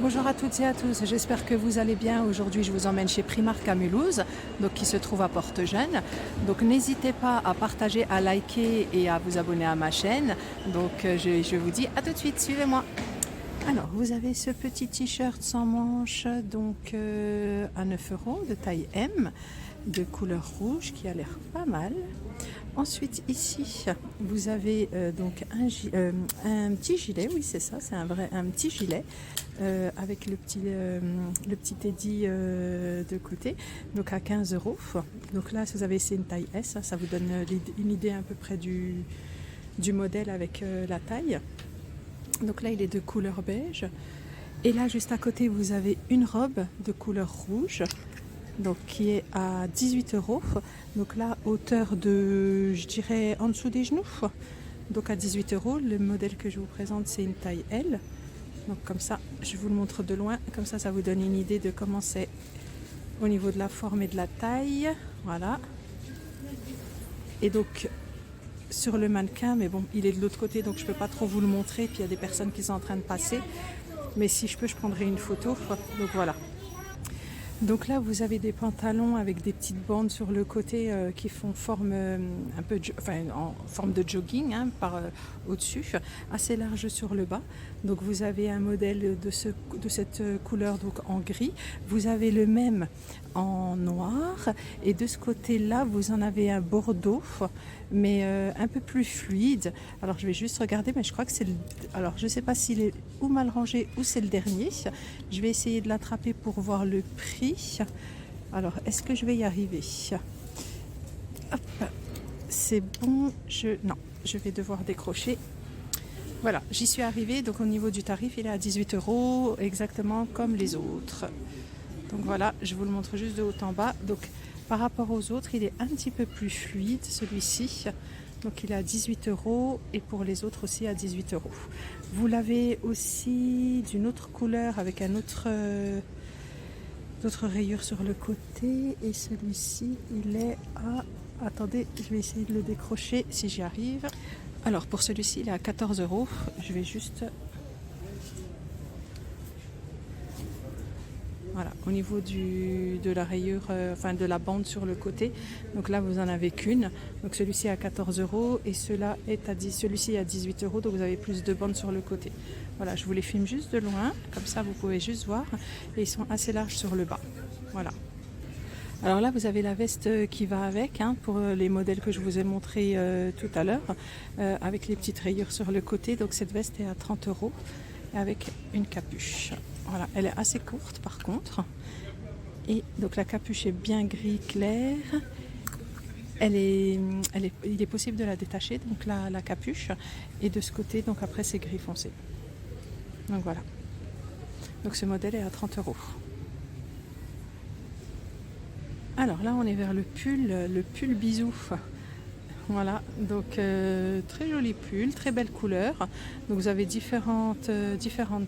Bonjour à toutes et à tous, j'espère que vous allez bien. Aujourd'hui je vous emmène chez Primark à Mulhouse, donc qui se trouve à Porte-Jeune. Donc n'hésitez pas à partager, à liker et à vous abonner à ma chaîne. Donc je vous dis à tout de suite, suivez-moi. Alors vous avez ce petit t-shirt sans manches, donc à 9 € de taille M, de couleur rouge qui a l'air pas mal. Ensuite ici vous avez donc un petit gilet, oui c'est ça, c'est un petit gilet avec le petit teddy de côté, donc à 15 €. Donc là vous avez, c'est une taille S, ça vous donne une idée à peu près du modèle avec la taille. Donc là il est de couleur beige, et là juste à côté vous avez une robe de couleur rouge, donc qui est à 18 €. Donc là, hauteur de, je dirais, en dessous des genoux. Donc à 18 €. Le modèle que je vous présente, c'est une taille L. Donc comme ça, je vous le montre de loin. Comme ça vous donne une idée de comment c'est au niveau de la forme et de la taille. Voilà. Et donc, sur le mannequin, mais bon, il est de l'autre côté, donc je ne peux pas trop vous le montrer. Puis il y a des personnes qui sont en train de passer. Mais si je peux, je prendrai une photo. Donc voilà. Donc là, vous avez des pantalons avec des petites bandes sur le côté qui font forme un peu, en forme de jogging par au-dessus, assez large sur le bas. Donc vous avez un modèle de cette couleur, donc en gris. Vous avez le même en noir, et de ce côté-là, vous en avez un bordeaux, mais un peu plus fluide. Alors je vais juste regarder, mais je crois que c'est alors je sais pas s'il est ou mal rangé ou c'est le dernier. Je vais essayer de l'attraper pour voir le prix. Alors est-ce que je vais y arriver? Hop, c'est bon. Non, je vais devoir décrocher. Voilà, j'y suis arrivée. Donc au niveau du tarif, il est à 18 €, exactement comme les autres. Donc voilà, je vous le montre juste de haut en bas. Donc par rapport aux autres, il est un petit peu plus fluide, celui-ci. Donc il est à 18 € et pour les autres aussi à 18 €. Vous l'avez aussi d'une autre couleur avec d'autres rayures sur le côté. Et celui-ci, il est à... Attendez, je vais essayer de le décrocher si j'y arrive. Alors pour celui-ci, il est à 14 €. Je vais juste... Voilà, au niveau de la rayure, de la bande sur le côté. Donc là, vous en avez qu'une. Donc celui-ci est à 14 € et celui-ci est à 18 €. Donc vous avez plus de bandes sur le côté. Voilà, je vous les filme juste de loin. Comme ça, vous pouvez juste voir. Et ils sont assez larges sur le bas. Voilà. Alors là, vous avez la veste qui va avec, pour les modèles que je vous ai montrés tout à l'heure, avec les petites rayures sur le côté. Donc cette veste est à 30 € avec une capuche. Voilà, elle est assez courte par contre. Et donc la capuche est bien gris clair. Il est possible de la détacher, donc la capuche. Et de ce côté, donc après c'est gris foncé. Donc voilà. Donc ce modèle est à 30 €. Alors là, on est vers le pull bisou. Voilà, donc très joli pull, très belle couleur. Donc vous avez différentes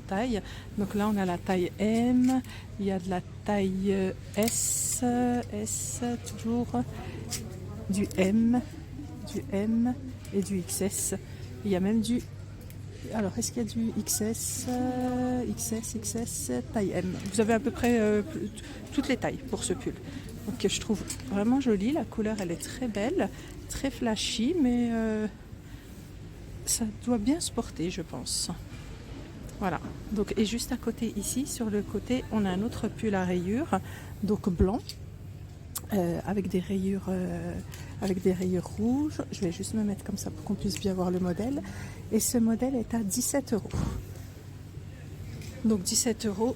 tailles. Donc là on a la taille M, il y a de la taille S toujours, du M et du XS. Il y a même du... Alors est-ce qu'il y a du XS, taille M? Vous avez à peu près toutes les tailles pour ce pull. Donc je trouve vraiment joli, la couleur elle est très belle, très flashy, mais ça doit bien se porter, je pense. Voilà. Donc, et juste à côté ici, sur le côté, on a un autre pull à rayures, donc blanc, avec des rayures rouges. Je vais juste me mettre comme ça pour qu'on puisse bien voir le modèle. Et ce modèle est à 17 €. Donc 17 €.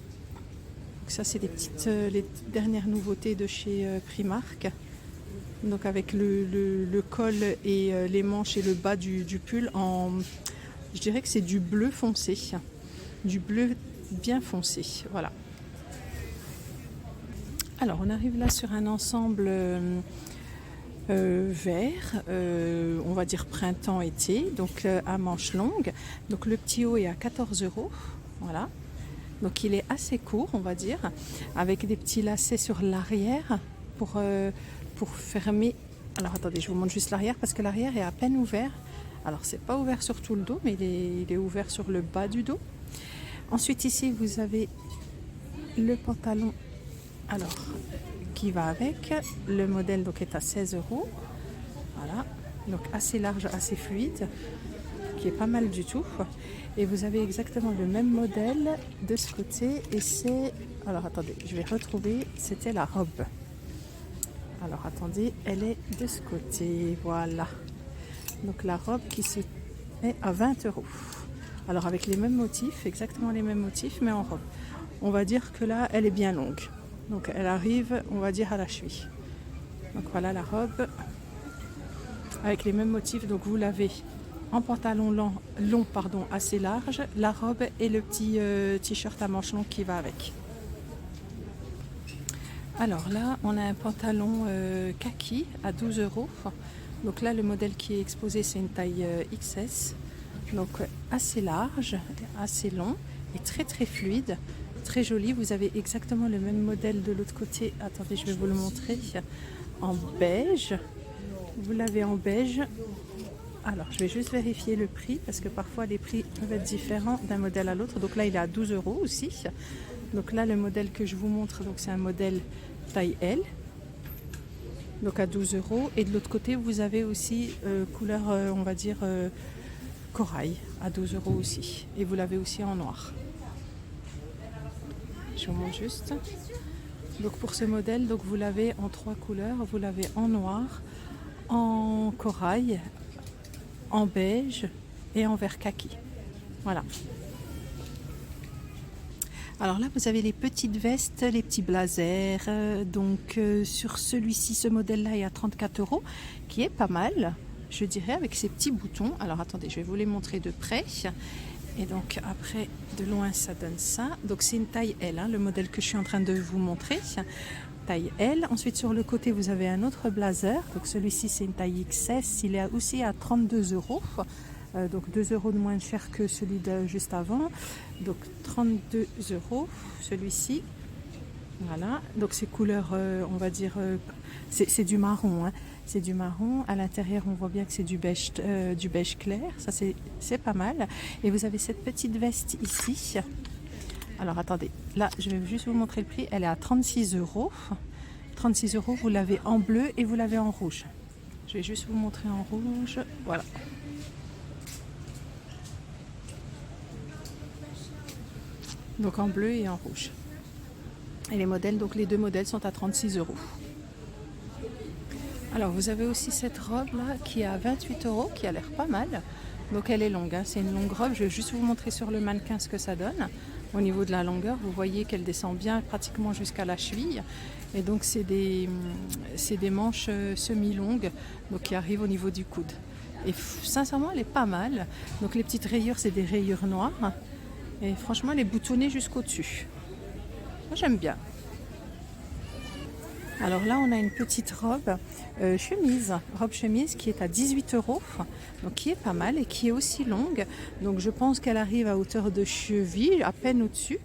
Ça c'est les dernières nouveautés de chez Primark. Donc avec le col et les manches et le bas du pull je dirais que c'est du bleu foncé, du bleu bien foncé. Voilà. Alors on arrive là sur un ensemble vert, on va dire printemps-été, donc à manches longues. Donc le petit haut est à 14 €. Voilà. Donc il est assez court, on va dire, avec des petits lacets sur l'arrière pour fermer. Alors attendez, je vous montre juste l'arrière parce que l'arrière est à peine ouvert. Alors c'est pas ouvert sur tout le dos, mais il est ouvert sur le bas du dos. Ensuite ici vous avez le pantalon alors qui va avec. Le modèle donc est à 16 euros. Voilà, donc assez large, assez fluide, qui est pas mal du tout. Et vous avez exactement le même modèle de ce côté. Et c'est... Alors attendez, je vais retrouver. C'était la robe. Alors attendez, elle est de ce côté. Voilà. Donc la robe qui se est à 20 euros. Alors avec les mêmes motifs, exactement les mêmes motifs, mais en robe. On va dire que là, elle est bien longue. Donc elle arrive, on va dire, à la cheville. Donc voilà la robe. Avec les mêmes motifs, donc vous l'avez en pantalon long assez large, la robe et le petit t-shirt à manches longues qui va avec. Alors là, on a un pantalon kaki à 12 euros. Donc là, le modèle qui est exposé, c'est une taille XS. Donc assez large, assez long et très très fluide, très joli. Vous avez exactement le même modèle de l'autre côté. Attendez, je vais vous le montrer. En beige. Vous l'avez en beige. Alors, je vais juste vérifier le prix parce que parfois les prix peuvent être différents d'un modèle à l'autre. Donc là, il est à 12 euros aussi. Donc là, le modèle que je vous montre, donc c'est un modèle taille L. Donc à 12 euros. Et de l'autre côté, vous avez aussi couleur, on va dire, corail à 12 euros aussi. Et vous l'avez aussi en noir. Je vous montre juste. Donc pour ce modèle, donc vous l'avez en 3 couleurs. Vous l'avez en noir, en corail, en beige et en vert kaki. Voilà. Alors là, vous avez les petites vestes, les petits blazers. Donc sur celui-ci, ce modèle-là est à 34 euros, qui est pas mal, je dirais, avec ces petits boutons. Alors attendez, je vais vous les montrer de près. Et donc après, de loin, ça donne ça. Donc c'est une taille L, hein, le modèle que je suis en train de vous montrer. Taille L. Ensuite sur le côté vous avez un autre blazer, donc celui-ci c'est une taille XS, il est aussi à 32 euros, donc 2 euros de moins cher que celui de juste avant, donc 32 euros celui-ci. Voilà, donc c'est couleur, on va dire, c'est du marron, hein. C'est du marron, à l'intérieur on voit bien que c'est du beige clair, ça c'est pas mal. Et vous avez cette petite veste ici. Alors attendez, là je vais juste vous montrer le prix, elle est à 36 euros. 36 euros, vous l'avez en bleu et vous l'avez en rouge. Je vais juste vous montrer en rouge, voilà. Donc en bleu et en rouge. Et les modèles, donc les deux modèles sont à 36 euros. Alors vous avez aussi cette robe là qui est à 28 euros, qui a l'air pas mal. Donc elle est longue, hein. C'est une longue robe, je vais juste vous montrer sur le mannequin ce que ça donne. Au niveau de la longueur, vous voyez qu'elle descend bien pratiquement jusqu'à la cheville. Et donc c'est des manches semi-longues donc qui arrivent au niveau du coude. Et sincèrement, elle est pas mal. Donc les petites rayures, c'est des rayures noires. Et franchement, elle est boutonnée jusqu'au dessus. Moi, j'aime bien. Alors là, on a une petite robe robe chemise qui est à 18 euros, donc qui est pas mal et qui est aussi longue. Donc je pense qu'elle arrive à hauteur de cheville, à peine au-dessus.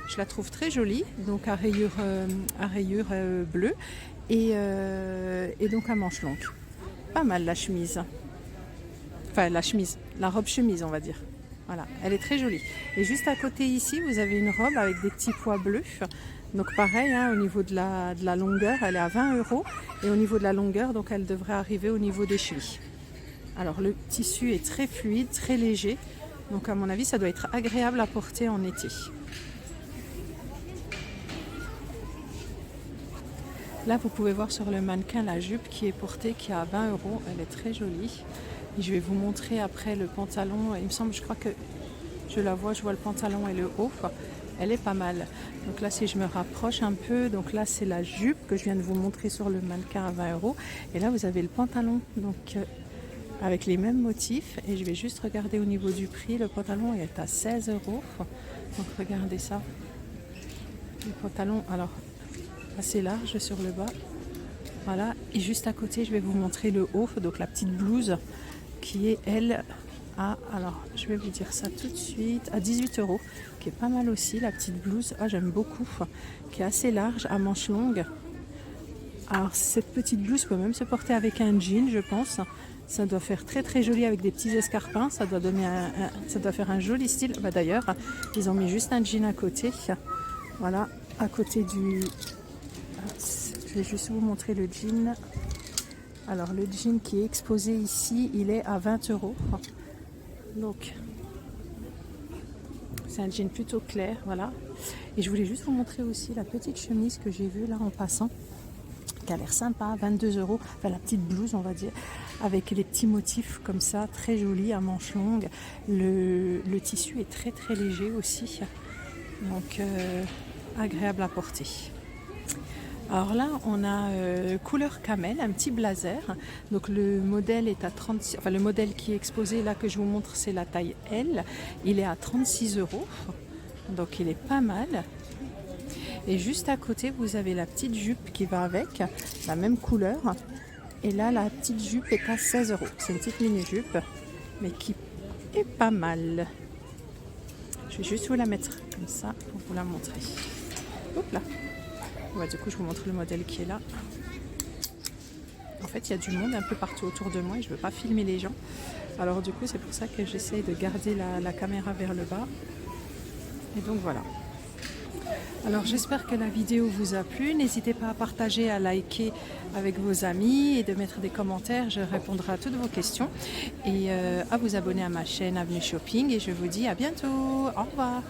Je la trouve très jolie, donc à rayures bleues et donc à manches longues. Pas mal la chemise. Enfin la robe chemise on va dire. Voilà, elle est très jolie. Et juste à côté ici, vous avez une robe avec des petits pois bleus. Donc pareil, hein, au niveau de la longueur, elle est à 20 euros. Et au niveau de la longueur, donc elle devrait arriver au niveau des chevilles. Alors le tissu est très fluide, très léger. Donc à mon avis, ça doit être agréable à porter en été. Là, vous pouvez voir sur le mannequin la jupe qui est portée, qui est à 20 euros. Elle est très jolie. Et je vais vous montrer après le pantalon. Il me semble, je crois que je la vois, je vois le pantalon et le haut. Elle est pas mal. Donc là, si je me rapproche un peu, donc là, c'est la jupe que je viens de vous montrer sur le mannequin à 20 euros. Et là, vous avez le pantalon, donc avec les mêmes motifs. Et je vais juste regarder au niveau du prix. Le pantalon est à 16 euros. Donc regardez ça. Le pantalon, alors, assez large sur le bas. Voilà. Et juste à côté, je vais vous montrer le haut, donc la petite blouse qui est, elle, alors je vais vous dire ça tout de suite, à 18 euros, qui est pas mal aussi, la petite blouse. J'aime beaucoup, qui est assez large, à manches longues. Alors cette petite blouse peut même se porter avec un jean, je pense. Ça doit faire très très joli avec des petits escarpins. Ça doit donner ça doit faire un joli style. Bah, d'ailleurs, ils ont mis juste un jean à côté. Voilà, à côté du... Je vais juste vous montrer le jean. Alors le jean qui est exposé ici, il est à 20 €. Donc c'est un jean plutôt clair, voilà. Et je voulais juste vous montrer aussi la petite chemise que j'ai vue là en passant, qui a l'air sympa, 22 €. Enfin la petite blouse on va dire, avec les petits motifs comme ça, très joli à manches longues. Le tissu est très très léger aussi, donc agréable à porter. Alors là, on a couleur camel, un petit blazer. Donc le modèle est à 36, enfin le modèle qui est exposé là que je vous montre, c'est la taille L. Il est à 36 €. Donc il est pas mal. Et juste à côté, vous avez la petite jupe qui va avec, la même couleur. Et là, la petite jupe est à 16 €. C'est une petite mini-jupe, mais qui est pas mal. Je vais juste vous la mettre comme ça pour vous la montrer. Hop là. Ouais, du coup, je vous montre le modèle qui est là. En fait, il y a du monde un peu partout autour de moi et je ne veux pas filmer les gens. Alors du coup, c'est pour ça que j'essaye de garder la caméra vers le bas. Et donc voilà. Alors j'espère que la vidéo vous a plu. N'hésitez pas à partager, à liker avec vos amis et de mettre des commentaires. Je répondrai à toutes vos questions. Et à vous abonner à ma chaîne Avenue Shopping. Et je vous dis à bientôt. Au revoir.